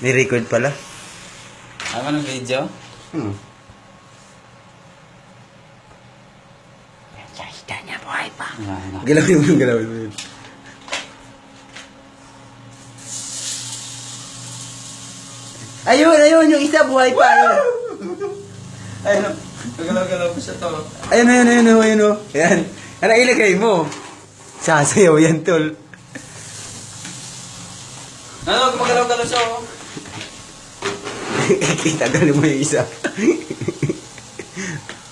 Ni-record pala. Ano ng video? Kita niya buhay pa. Yan. Galawin mo yung galawin mo yun. Ayun, yung isa buhay pa. Ayun, gagalaw-galaw pa siya to. Ayun. Ayan. Ano ilagay mo? Sasayaw yan, tol. Ano, gumagalaw-galaw siya oh. Kita galing mo yung isa.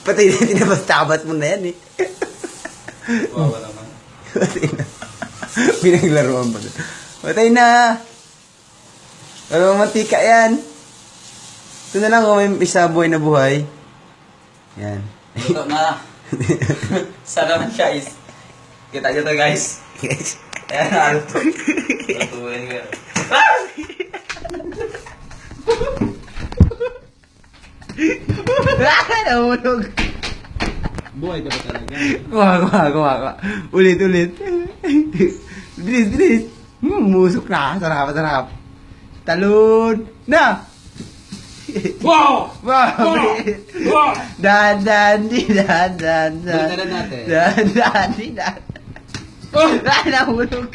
Patay na, tinabastabat mo na yan eh. Wawa naman. Patay na. Pinaglaruan pa. Patay na. Ano mantika yan. Ito na lang kung may isa buhay na buhay. Yan. Ito na. Sana naman guys. Kita nyo to guys. Yes. Ayan, ano to. Tutuin ko. Nahulog. Buhay ka ba talaga? Kuha. Ulit. Bilis. Musok na. Sarap. Talon. Na! Wow! Wow! Wow! Dan. Balikan natin. Dan. Oh! Nahulog.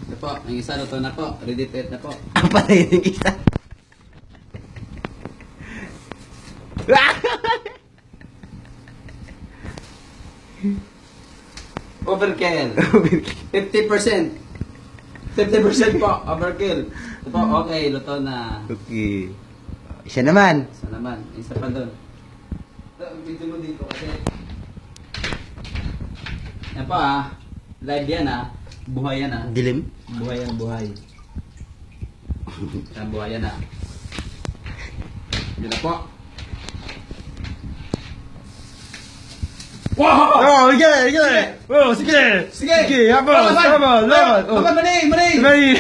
Ito po, ang isa luto na po. Ready to eat na po. Ang patay ng isa. Overkill. 50%. 50% po, overkill. Ito po, okay, luto na. Okay. Isa naman. Isa naman, isa pa doon. Video mo dito kasi. Yan po live yan buhay yan Dilim. Buhay yan, buhay. Yan, buhay yan Yun na po. Wow! Oh, sige. Oh, sige. Sige. Habang. Laban, mali!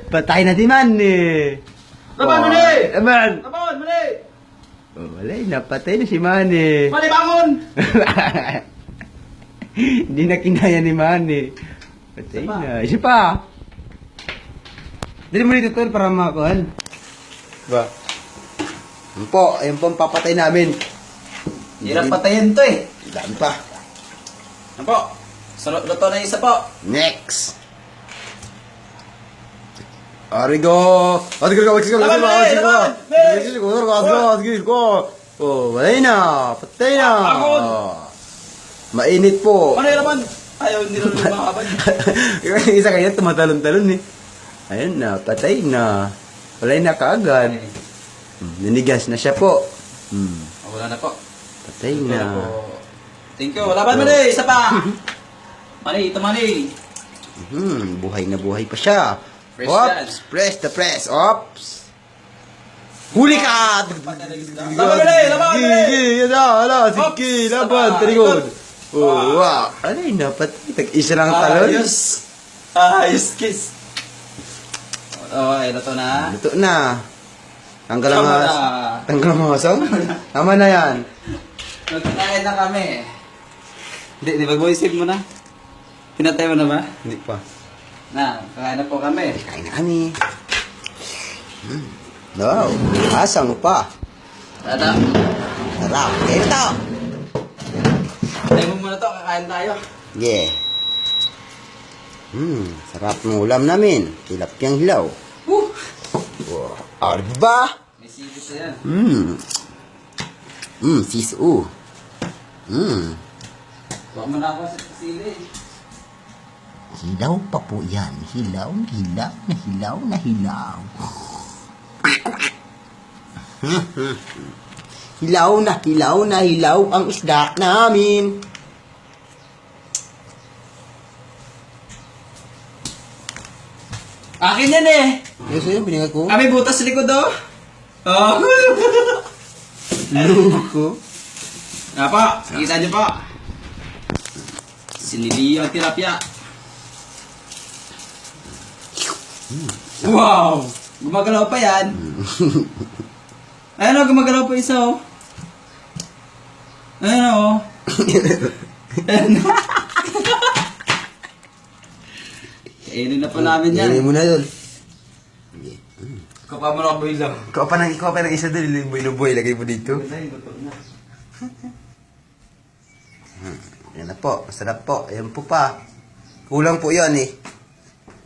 Patay na di man eh. Laban, mali! Laban. Mali! Oh, wala, napatay na si Manny. Mali, bangon! Hindi na kinaya ni Manny. Patay Isa pa. na. Isa pa. Dali mo dito, tol, para makakuhan. Ba? Ayun po ang papatay namin. Hirap patayin to eh. Daan pa. Yan po. Luto na isa po. Next. Arigo. Oh, wala na. Patay na. Pagod. Mainit po. Ano yung laman? Ayaw, hindi na lumakaban. Isa kanya tumatalon-talon eh. Ayun na, patay na. Wala na kaagad. Nanigas na siya po. Wala na po. Patay Wala na. po. Thank you. Laban mali. Isa pa. Mali, ito mali. Buhay na buhay pa siya. Fresh Ops, press. Ops. Huli ka! Laban mali. Sige, laban, talikod. Oh, wow. Alay na, patay. Tag-isa lang talon. Ayos kiss. Okay, ito na. Ito na. Tanggal ang Tama mas. na. Tanggal ang masong? Tama na yan. Nagkakain na kami. Di ba save mo na? Pinatay mo na ba? Hindi pa. Na, kakain na po kami. Kain na kami. Wow, asang pa. Tata. Sarap. Kain na to. Tayo mo muna to, kakain tayo. Yeah. Sarap ng ulam namin. Tilapyang hilaw. Woo! Wow. Diba? May sibis na yan. Sisu. Baka mo na ako sa sili. Hilaw pa po yan. Hilaw. Hilaw ang isda namin. Akin yan eh! Yes, yun, piningay ko. May butas sa likod oh! Oh! Luko. Nga po, kita nyo po. Siniliyo ang tilapia. Wow! Gumagalaw pa yan. Ayun o, gumagalaw pa isa o. Ayun o. Kainin na po namin yan. Kainin mo na yun. Kapag mo na lang. Ikaw pa ng isa doon, luboy-luboy, lagay mo dito. Yan na po, masarap po. Ayan po pa. Kulang po yan eh.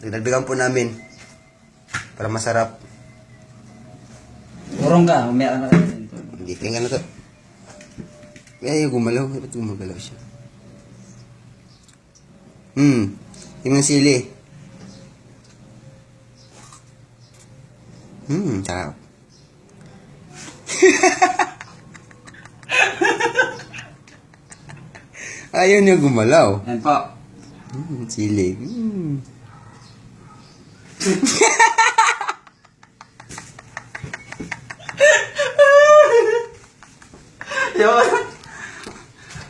Dagdagan po namin. Para masarap. Urong ka, umaya na kayo. Hindi, kaya nga na to. Ay, gumalaw. Ba't gumagalaw siya? Yung sili. Sarap. Ayun yung gumalaw. Yan po. Sili. Yun.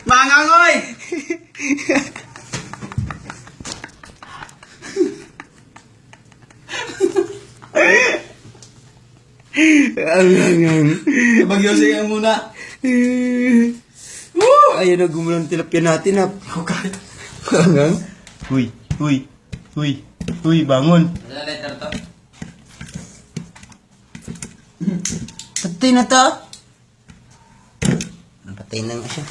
Mangangoy! Bagyosin ka muna. Ayun na gumalaw ng tilapia natin ha. Ako kahit. Hanggang. Huy. Bangon. Ano letter to? Patay na to. Patay na nga siya.